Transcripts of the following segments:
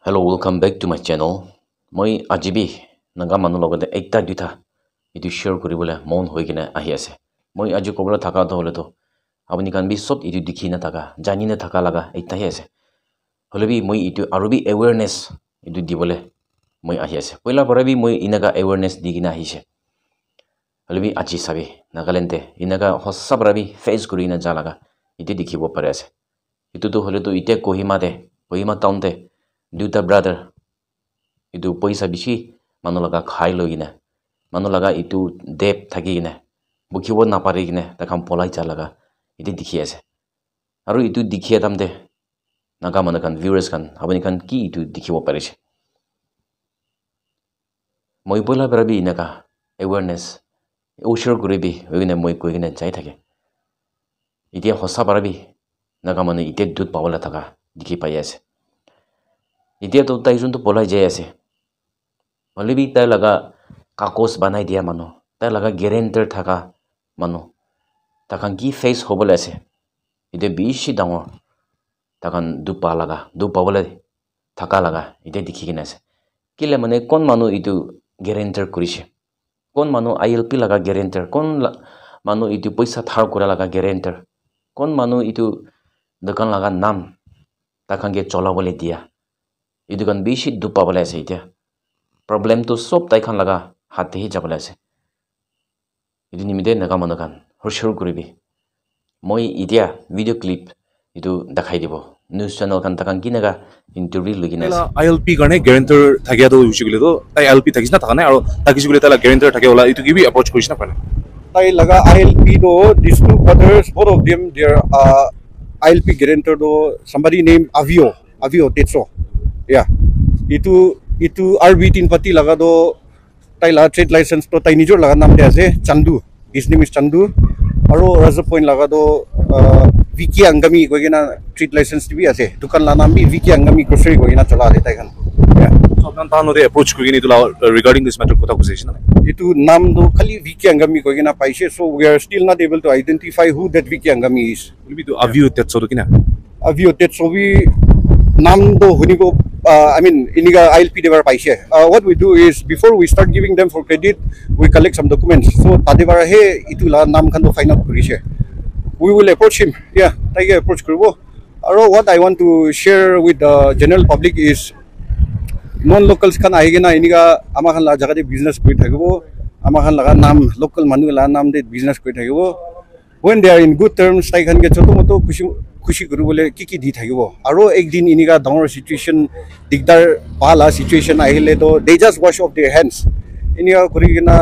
Hello, welcome back to my channel. Moi ajibi naga manu logode ekta duita itu share kuribole mon hoigina ahi ase. Moi aju kobla thaka to hole to apni kan bi sob itu dikhi na thaka jani na thaka laga ekta hi ase. Hole bi moi itu aru bi awareness itu dibole moi ahi ase. Poila pora bi moi inaga awareness digina ahi ase. Hole bi aji sabi nagalente inaga hossa pora bi face kurina jalaga itu dikhibo pare ase. Itu to hole to ite Kohima town te duta brother itu paisa bishi manu laga khai logina manu laga itu dep thaki gina bukhibo na pare gina takam polai chalaga itu dikhi ase aru itu dikhi tamde naga manu kan viewers kan abani kan ki itu dikhibo parise moi bola barabi inaka awareness ushur guribi ogina moi koigina jai thake itia hossa barabi naga manu ite dut pawala thaka dikhi pai ase itia to tai junto polai jai ase Olibi tai laga kakos banai dia manu tai laga guarantor thaka manu takan ki face hobole ase ite bishi dangor takan dupa bole thaka laga ite dikhi kina ase kile mane kon manu itu guarantor kurise kon manu ILP laga guarantor kon manu itu paisa thar kura laga guarantor kon manu itu dokan laga nam takan ge chola bole dia itu kan bishi dupa bole ase ite problem to sob tai khan laga hatte hi jabala ase idi nimide naga manu kan hoshur kuribi moi idia video clip itu dakhai dibo news channel kan takan kinaga interview lugina ase ILP garne guarantor thakia do usigule do tai ILP thakisna thakane aro takisugule tala guarantor thake ola itu gibi approach korisna pane tai laga ILP do these two brothers both of them their ILP guarantor do somebody named Avio Tetso yeah itu RB3 pati laga do tai la trade license to tai nijor laga nam de ase Chandu his name is Chandu aro Raja Point laga do Vicky Angami koigena trade license bi ase dukan la nam bi Vicky Angami grocery koigena chala ase tai khan yeah so nan tan ore approach kogini to regarding this matter kota position itu nam do khali Vicky Angami koigena paise so we are still not able to identify who that Vicky Angami is will be to Avio Tetso do kina Avio Tetso bi nam do hunigo I mean iniga ILP devar paise what we do is before we start giving them for credit we collect some documents so tadebara he itu la nam khan do find out kurise we will approach him yeah tai approach kuribo aro what I want to share with the general public is non locals khan ahigena iniga ama khan la jaga de business koi thakibo ama khan laga nam local manu la nam de business koi thakibo when they are in good terms tai khan ge choto moto खुशी करबले की दी थागिबो आरो एक दिन इनिगा down situation दिगदार पाला situation आहिले तो they just wash off their hands इनिगा करिगिना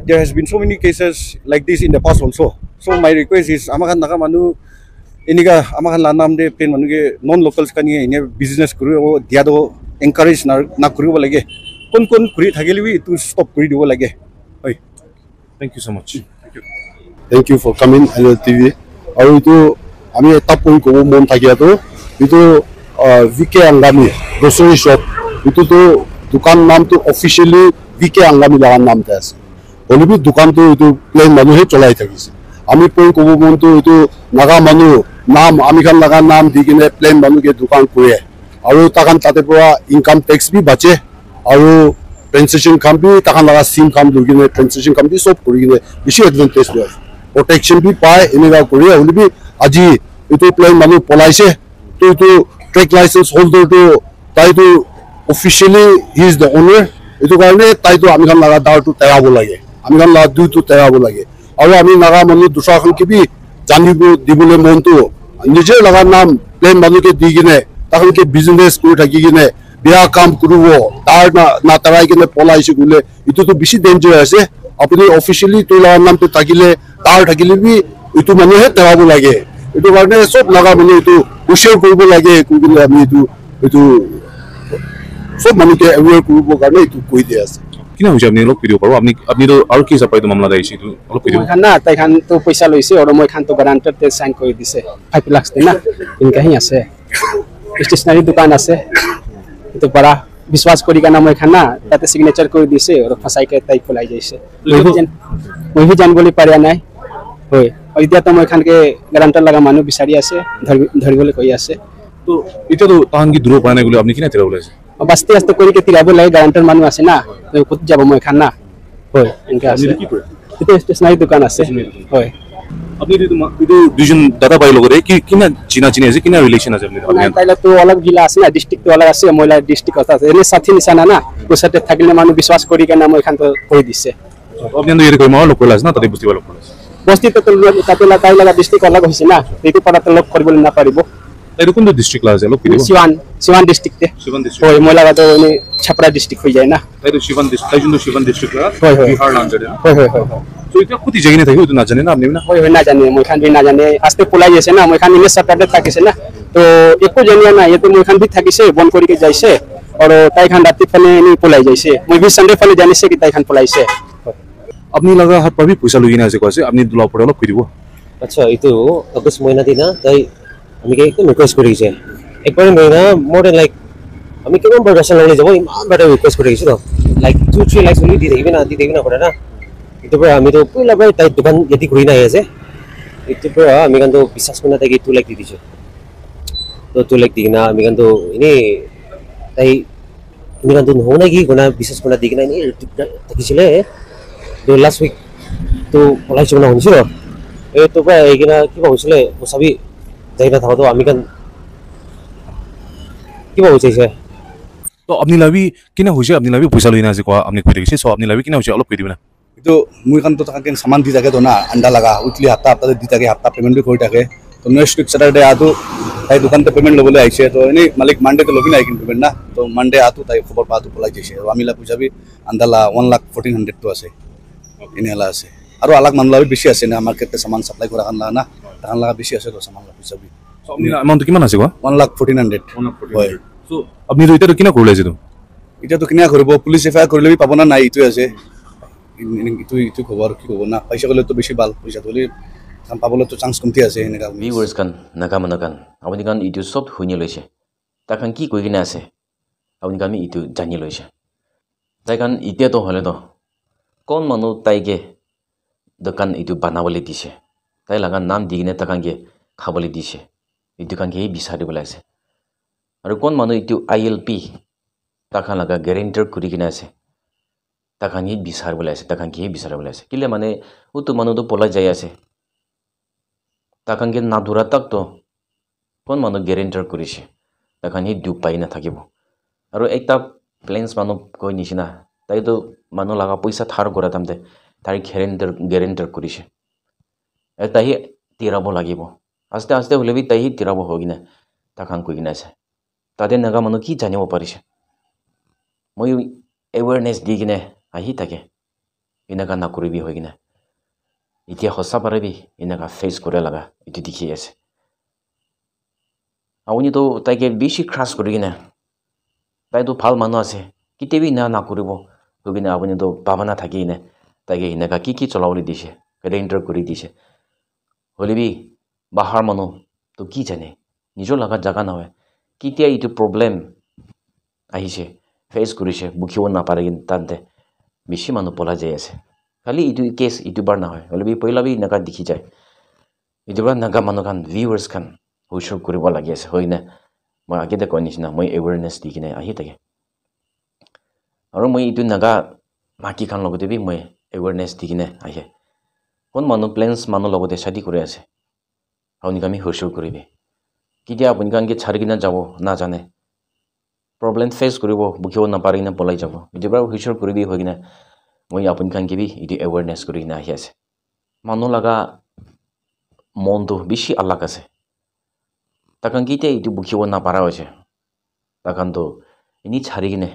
there has been so many cases like this in the past also so my request is amakan naga manu इनिगा amakan la नाम दे plane मनुगे non locals कनि इने business करिबो दिया दो encourage ना करिबो लागे कोन करि थागिलिबि टू स्टॉप करि दिबो लागे ओइ thank you so much thank you for coming Hello TV aru itu আমি এটা পই কব মন থাকিয়া তো itu VK Angami grocery shop itu to dukan naam to officially VK Angami lagan naam ta ase olibi dukan to itu plain manu he cholai thakise ami poi kobo mon to itu naga manu naam ami khan laga naam digine plain manu ke dukan kure aru takan tate pura income tax bi bache aru transaction kam bi takan laga sim kam lugine transaction kam bi sob kurigine bishi advantage hoy protection bi pai eniga kure olibi aji itu plain manu polaise to itu trade license holder to tai to officially he is the owner itu karone tai to ami khan laga dar to tayabo lage ami khan laga du to tayabo lage aru ami naga manu dusra khan ki bi janibo dibole mon to nije laga naam plain manu ke digine takhan ke business kuri thakigine biya kam kurubo dar na tarai kine polaise gule itu to bishi danger ase apuni officially to laga naam to thakile dar thakile bi itu manu he tayabo lage itu karone sob naga manu itu ushur koribo lage kugile ami itu sob manu ke aware koribo karone itu koi dia ase kina hoje apni lok video paro apni to aru ki sapai to mamla daisi to lok video khana tai khan to paisa loise oro moi khan to guarantor te sign koi dise 5 lakhs de na inka hi ase stationery dukan ase itu para বিশ্বাস কৰি কানা মই খানা তাতে signature কৰি দিছে আৰু ফসাই কে তাই খোলাই যাইছে মই হি জান বলি পাৰা নাই হয় এতিয়া তো মই খানকে গ্যাৰান্টাৰ লাগা মানুহ বিচাৰি আছে ধৰিবলৈ কৈ আছে তো এতিয়াতো তাহান কি দূৰ পৰা নাই বুলি আপুনি কিনে তেৰা ওলাইছে বাস্তে আস্তে কৰি কে তিৰাব লাগে গাৰাণ্টাৰ মানুহ আছে না ক'ত যাব মই খান না হয় এনেকা আছে কি কৰে এতিয়া ষ্টেচনাৰী দোকান আছে হয় আপুনি এইটো দুজন দাদা ভাই লগতে কি কিনা চিনা আছে কিনা ৰিলেশ্যন আছে আপুনি তাইলে তো অলপ জিলা আছে না ডিস্ট্ৰিক্ট তো অলপ আছে মহিলা ডিস্ট্ৰিক্ট আছে এনে সাথী নিচানা না ওচৰতে থাকিলে মানুহ বিশ্বাস কৰি কেনে মই খান কৰি দিছে আপুনি ইয়াতে কৰি মই লগ কৰিলাছ না তাতে বস্তি লগ কৰিলাছ বস্তিটো তাতে তাই লগা ডিস্ট্ৰিক্ট অলপ হৈছে না এইটো পাৰাতে লগ কৰিবলৈ নাপাৰিব এইটো কোনটো ডিস্ট্ৰিক্ট লাজ লগ কৰিব সিৱান ডিস্ট্ৰিক্টে শিৱান ডিস্ট্ৰিক্ট হয় মই লগাটো এনে ছাপৰা ডিস্ট্ৰিক্ট হৈ যায় না এইটো শিৱান ডিস্ট্ৰিক্ট তাই যোনটো শিৱান ডিস্ট্ৰিক্ট হয় হয় বিহাৰ নাম জানে হয় হয় হয় তো এতিয়া কোটি জেগিনে থাকিব এইটো নাজানে না আপুনি না হয় হয় নাজানে মই খান বি নাজানে আস্তে পলাই আছে না মই খান ইনে ছাপৰাতে থাকিছে না তো একো জানিয়া না ইয়াতে মই খান বি থাকিছে বন্ধ কৰি যাইছে আৰু তাই খান ৰাতি ফালে এনে পলাই যাইছে মই বি সানডে ফালে জানিছে কি তাই খান পলাইছে আপুনি লগা হাত পাবি পইচা লৈ কিনে আছে কৈছে আপুনি দুলা পৰে অলপ কৈ দিব আচ্ছা এইটো আগষ্ট মহিনা দিনা তাই আমি একদম ৰিকুৱেষ্ট কৰিছে একবাৰ মহিনা মোৰ দেন লাইক আমি কিমান বাৰ ৰেচন ল'বলৈ যাব ইমান বাৰ ৰিকুৱেষ্ট কৰি আহিছোঁ লাইক 2-3 লাখ বুলি দি থাকিবি না কৰে না এইটোৰ পৰা আমিতো পইলা বাৰ তাই দোকান ইয়াতে ঘূৰি নাহি আছে এইটোৰ পৰা আমি কিন্তু বিশ্বাস কৰি তাইক 2 লাখ দি দিছোঁ তো 2 লাখ দি কিনা আমি কিন্তু এনেই তাই আমি কিন্তু নহওঁ নে কি কোনা বিশ্বাস কৰি দি কিনা এনেই থাকিছিলে লাষ্ট উইক তো পলাইছোঁ মানে শুনিছোঁ এইটোৰ পৰা এইকিনা কিবা হৈছিলে চাবি যাই নাথাকোঁ আমি কাৰণ কিবা হৈছে তো আপুনি লাভি কিনা হৈছে আপুনি লাভি পইচা লৈ না আছে কোৱা আপুনি কৈ দেখিছে চ' আপুনি লাভি কিনা হৈছে অলপ কৈ দিব না itu মই kan to takan saman di থাকে তো না আন্ডা লাগা উইকলি হাপ্তা দি থাকে হাপ্তা পেমেন্ট কৰি থাকে তো নেক্সট উইক স্যাটারডে আতো তাই দোকানতে পেমেন্ট লবলৈ আহিছে তো এনে মালিক মানডে তো লবি নাই কিন্তু পেমেন্ট না তো মানডে আতো তাই খবৰ পাতো পলাই যাইছে আৰু আমি লা বুঝাবি আন্ডালা 1,14,100 তো আছে এনেলা আছে আৰু আলাক মানুহ লাভি বেছি আছে না মাৰ্কেটে সামান সাপ্লাই কৰা কান না তাহান লাগা বেছি আছে তো সামান লা বুঝাবি চ' আপুনি এমাউণ্টটো কিমান আছে কোৱা 1,14,100 হয় চ' আপুনি এতিয়াতো কিনা কৰিলে যিটো এতিয়াতো কিনা কৰিব পুলিচ এফআইআৰ কৰিলে পাব না নাই ইটো আছে ইটো খবৰ কি হ'ব না পইচা গ'লে তো বেছি ভাল পইচা গ'লে পাবলৈ তো চান্স কমতি আছে এনেকা ভিউৱাৰ্ছ kan নাগামানা kan আপুনি kan ইটো সব শুনি লৈছে তাখন কি কৈ কিনে আছে আপুনি kan ইটো জানি লৈছে তাই kan এতিয়াতো হ'লেতো কোন মানুহ তাইকে দোকান ইটো বনাবলৈ দিছে তাই লগা নাম দি কিনে তাকানকে খাবলৈ দিছে ইটো কানকে বিচাৰিবলৈ আছে আৰু কোন মানুহ ইটো ILP তাখান লগা গেৰেণ্টাৰ কৰি কিনে আছে তাখান বিচাৰিবলৈ আছে তাখান কি বিচাৰিবলৈ আছে কিলে মানে উটো মানুহটো পলাই যাই আছে তাকানকে নাদুৰা তাকতো কোন মানুহ গেৰেণ্টাৰ কৰিছে তাকান দুখ পাই নাথাকিব আৰু একটা প্লেন্স মানুহ কৈ নিচিনা তাইতো মানুহ লগা পইচা থাৰ কৰা তামতে তাই গেৰেণ্টাৰ কৰিছে তাই তিৰাব লাগিব আস্তে আস্তে হ'লে বি তাই তিৰাব হৈ কিনে তাকান কৈ কিনে আছে তাতে নাগা মানুহ কি জানিব পাৰিছে মই এৱাৰনেছ দি কিনে আহি থাকে এনেকা নকৰিবি হৈ কিনে এতিয়া সঁচা পাৰিবি এনেকা ফেচ কৰে লগা এইটো দেখি আছে আপুনিতো তাইকে বেছি ক্ৰাছ কৰি কিনে তাইতো ভাল মানুহ আছে কেতিয়াবি নকৰিব কৈ কিনে আপুনিতো ভাৱনা থাকি কিনে তাইকে এনেকা কি চলাবলৈ দিছে গেৰেণ্টাৰ কৰি দিছে হ'লে বি বাহাৰ মানুহ তো কি জানে নিজৰ লগা জাগা নহয় কেতিয়া এইটো প্ৰব্লেম আহিছে ফেচ কৰিছে বুকিব নাপাৰে কিন্তু তাতে বেছি মানুহ পলাই যাই আছে খালি এইটো কেছ এইটো বাৰ নহয় হ'লে বি পহিলা বি এনেকা দেখি যায় এইটো বাৰ নাগা মানুহ খান ভিউৱাৰ্ছ খান হুইচৰ কৰিব লাগি আছে হয় না মই আগতে কৈ নিচিনা মই এৱাৰনেছ দি কিনে আহি থাকে আৰু মই এইটো নাগা মাকি খান লগতে বি মই এৱাৰনেছ দি কিনে আহে কোন মানুহ প্লেন্স মানুহ লগতে শাদি কৰি আছে আপুনি আমি হুইচৰ কৰিবি কেতিয়া আপুনি কানকে ছাড়ি কিনে যাব নাজানে প্ৰব্লেম ফেচ কৰিব বুকিব নাপাৰি কিনে পলাই যাব এইটো বাৰ হুইচৰ কৰিবি হৈ কিনে মই আপুনি কানকে বি এইটো এৱাৰনেছ কৰি কিনে আহি আছে মানুহ লগা মনটো বেছি আলাগ আছে তাকান কেতিয়া এইটো বুকিব নাপাৰা হৈছে তাকানতো এনেই ছাড়ি কিনে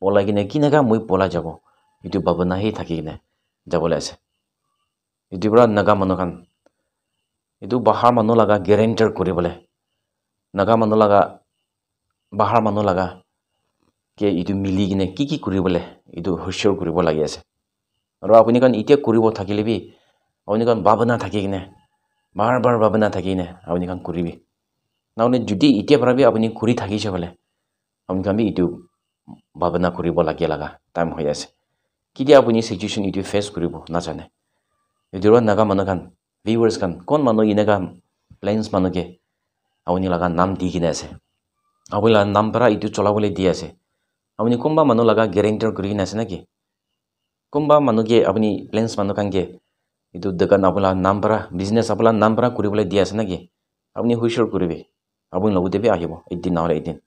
পলাই কিনে কিনেকা মই পলাই যাব এইটো ভাৱনাহে থাকি কিনে যাবলৈ আছে এইটোৰ পৰা নাগা মানুহ খান এইটো বাহাৰ মানুহ লগা গেৰেণ্টাৰ কৰিবলৈ নাগা মানুহ লগা বাহাৰ মানুহ লগা কে এইটো মিলি কিনে কি কৰিবলৈ এইটো হুইচৰ কৰিব লাগি আছে আৰু আপুনি কাৰণ এতিয়া কৰিব থাকিলে বি আপুনি কাৰণ ভাৱনা থাকি কিনে বাৰ ভাৱনা থাকি কিনে আপুনি কাৰণ কৰিবি নহ'লে যদি এতিয়া পৰা বি আপুনি কৰি থাকিছে বোলে আপুনি কাৰণ এইটো ভাৱনা কৰিব লগা টাইম হৈ আছে কেতিয়া আপুনি চিটুৱেশ্যন এইটো ফেচ কৰিব নাজানে এইটোৰ নাগা মানুহ খান ভিউৱাৰ্ছ খান কোন মানুহ এনেকা প্লেন্স মানুহকে আপুনি লগা নাম দি কিনে আছে আপুনি নাম পৰা ইটো চলাবলৈ দি আছে আপুনি কোনবা মানুহ লগা গেৰেণ্টাৰ কৰি কিনে আছে নেকি কোনবা মানুহকে আপুনি প্লেন্স মানুহ কাংকে ইটো দোকান আপোনাৰ নাম পৰা বিজনেছ আপোনাৰ নাম পৰা কৰিবলৈ দি আছে নেকি আপুনি হুইচৰ কৰিবি আপুনি লগতে বি আহিব এদিন নহ'লে এদিন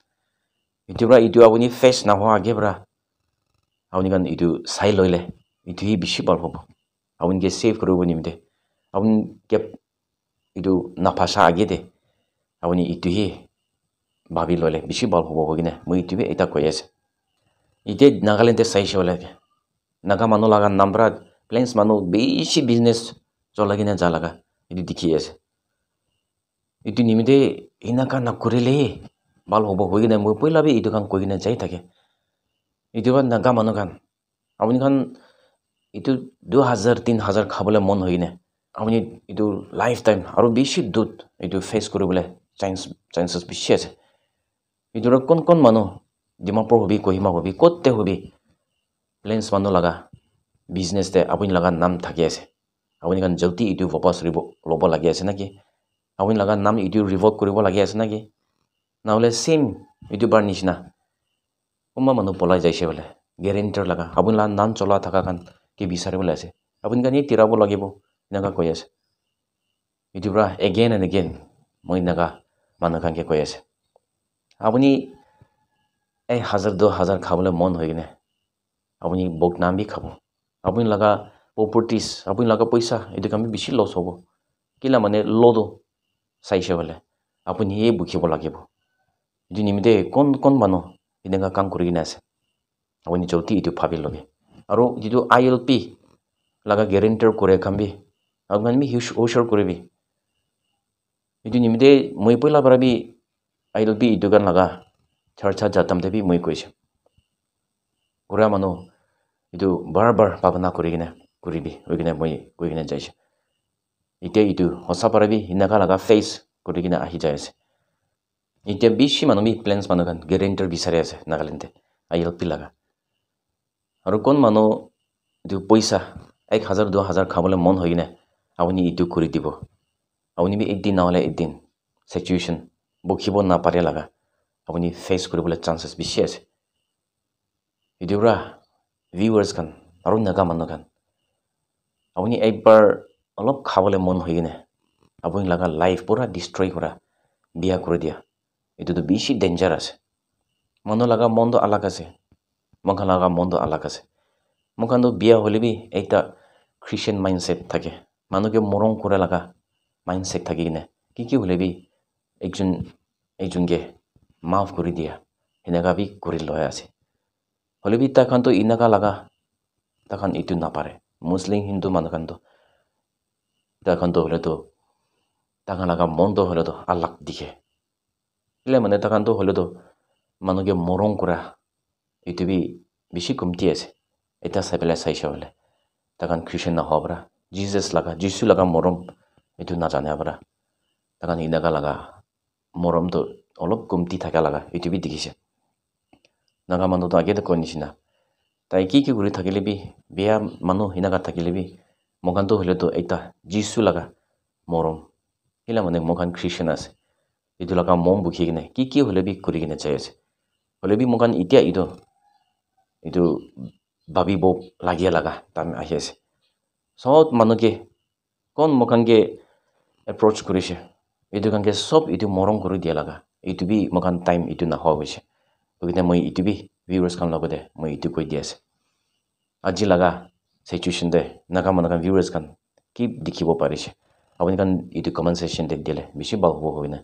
ইটোৰ পৰা ইটো আপুনি ফেচ নোহোৱা আগে পৰা আপুনি কাৰণ ইটো চাই লৈলে ইটোহি বেছি ভাল হ'ব আপুনিকে সেভ কৰিব নিমিতে আপুনি কেপ ইটো নাফাসা আগে দে আপুনি ইটোহি ভাবি ল'লে বেছি ভাল হ'ব হৈ কিনে মই ইটোৱে এটা কৈ আছে এতিয়া নাগালেণ্ডে চাইছে বোলে নাগা মানুহ লগা নাম পৰা প্লেন্স মানুহ বেছি বিজনেছ চলাই কিনে যা লগা এইটো দেখি আছে এইটো নিমিতে এনেকা নকৰিলে ভাল হ'ব হৈ কিনে মই পইলাবি এইটো কাম কৈ কিনে যাই থাকে এইটো নাগা মানুহ কান আপুনি খান এইটো 2000-3000 খাবলৈ মন হৈ কিনে আপুনি এইটো লাইফ টাইম আৰু বেছি দুধ এইটো ফেচ কৰিবলৈ চান্সেছ বেছি আছে এইটো কোন মানুহ ডিমাপুৰ হবি কহিমা হবি ক'তে হবি প্লেন্স মানুহ লগা বিজনেছ দে আপুনি লগা নাম থাকি আছে আপুনি কাৰণ জলদি এইটো বাপাছ ল'ব লাগি আছে নেকি আপুনি লগা নাম এইটো ৰিভোক কৰিব লাগি আছে নেকি নহ'লে সেম এইটো বাৰ নিচিনা কোনোবা মানুহ পলাই যাইছে বোলে গেৰেণ্টাৰ লগা আপুনি লগা নাম চলা থকা কাৰণ কি বিচাৰিবলৈ আছে আপুনি কাৰণ তিৰাব লাগিব এনেকুৱা কৈ আছে এইটোৰ পৰা এগেইন এণ্ড এগেইন মই এনেকুৱা মানুহ কাংকে কৈ আছে আপুনি 1000-2000 খাবলৈ মন হৈ কিনে আপুনি বকনাম বি খাব আপুনি লগা প্ৰপাৰ্টিজ আপুনি লগা পইচা এইটো কাম বেছি লছ হ'ব কিলা মানে লdo চাইছে বোলে আপুনি এই বুকিব লাগিব এইটো নিমিতে কোন মানুহ এনেকুৱা কাম কৰি কিনে আছে আপুনি জলদি এইটো ভাবি ল'বি আৰু যিটো ILP লগা গেৰেণ্টাৰ কৰে কামবি আপুনি হুইচৰ কৰিবি এইটো নিমিতে মই পইলা পাৰাবি ILP এইটো গান লগা চাৰ্চা জাতামতে বি মই কৈছে কৰা মানুহ এইটো বাৰ ভাৱনা কৰি কিনে কৰিবি হৈ কিনে মই কৈ কিনে যাইছে এতিয়া এইটো সঁচা পাৰাবি এনেকুৱা লগা ফেচ কৰি কিনে আহি যাই আছে এতিয়া বেছি মানুহ প্লেন্স মানুহ গান গেৰেণ্টাৰ বিচাৰি আছে নাগালেণ্ডে ILP লগা আৰু কোন মানুহ এইটো পইচা 1000-2000 খাবলৈ মন হৈ কিনে আপুনি এইটো কৰি দিব আপুনি বি এদিন নহ'লে এদিন সিচুৱেশ্যন বকিব নাপাৰে লগা আপুনি ফেচ কৰিবলৈ চান্সেছ বেছি আছে এইটোৰ পৰা ভিউৱাৰ্ছ খান আৰু নাগা মানুহ খান আপুনি একবাৰ অলপ খাবলৈ মন হৈ কিনে আপুনি লগা লাইফ পুৰা ডিষ্ট্ৰয় কৰা বিয়া কৰি দিয়া এইটোতো বেছি ডেঞ্জাৰ আছে মানুহ লগা মনটো আলাগ আছে মখা লগা মনটো আলাগ আছে মখানটো বিয়া হ'লে বি একটা খ্ৰীষ্টিয়ান মাইণ্ডছেট থাকে মানুহকে মৰম কৰা লগা মাইণ্ডছেট থাকি কিনে কি হ'লে বি একজনকে মাফ কৰি দিয়া সেনেকা বি কৰি লৈ আছে হ'লে বি তাখানটো এনেকা লগা তাখান এইটো নাপাৰে মুছলিম হিন্দু মানুহখানটো তাখানটো হ'লেতো তাখান লগা মনটো হ'লেতো আলাগ দিখে ইলে মানে তাখানটো হ'লেতো মানুহকে মৰম কৰা এইটো বি বেছি কমতি আছে এটা চাই পেলাই চাইছে হ'লে তাখান খ্ৰীষ্টিয়ান নহ'ব পৰা যিছু লগা মৰম এইটো নাজানে পৰা তাখান এনেকা লগা মৰমটো অলপ কমতি থকা লগা এইটো বি দেখিছে নাগা মানুহটো আগেতো কৈ নিচিনা তাই কি কৰি থাকিলে বি বেয়া মানুহ এনেকা থাকিলে বি মখানটো হ'লেতো এটা যিছু লগা মৰম ইলা মানে মখান খ্ৰীষ্টিয়ান আছে এইটো লগা মম বুকি কিনে কি হ'লে বি কৰি কিনে চাই আছে হ'লে বি মখান এতিয়া এইটো ভাবিব লাগিয়া লগা টাইম আহি আছে চব মানুহকে কোন মখানকে এপ্ৰ'চ কৰিছে এইটো কানকে চব এইটো মৰম কৰি দিয়া লগা এইটো বি মখান টাইম এইটো নোহোৱা হৈছে গতিকে মই এইটো বি ভিউৱাৰ্ছ খান লগতে মই এইটো কৈ দি আছে আজি লগা সিচুৱেশ্যনতে নাগা মানুহ খান ভিউৱাৰ্ছ খান কি দেখিব পাৰিছে আপুনি খান এইটো কমেণ্ট ছেকশ্যনতে দিলে বেছি ভাল হ'ব হয় না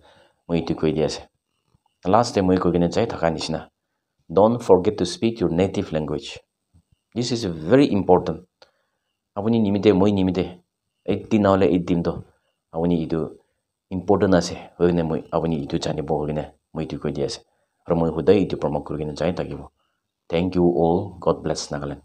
মই এইটো কৈ দি আছে লাষ্টে মই কৈ কিনে যাই থকা নিচিনা don't forget to speak your native language this is very important আপুনি নিমিতে মই নিমিতে একদিন নহ'লে একদিনতো আপুনি এইটো ইম্পৰ্টেণ্ট আছে হৈ কিনে মই আপুনি এইটো জানিব হৈ কিনে মই এইটো কৈ দি আছে আৰু মই সদায় এইটো প্ৰমোট কৰি কিনে যাই থাকিব thank you all God bless Nagaland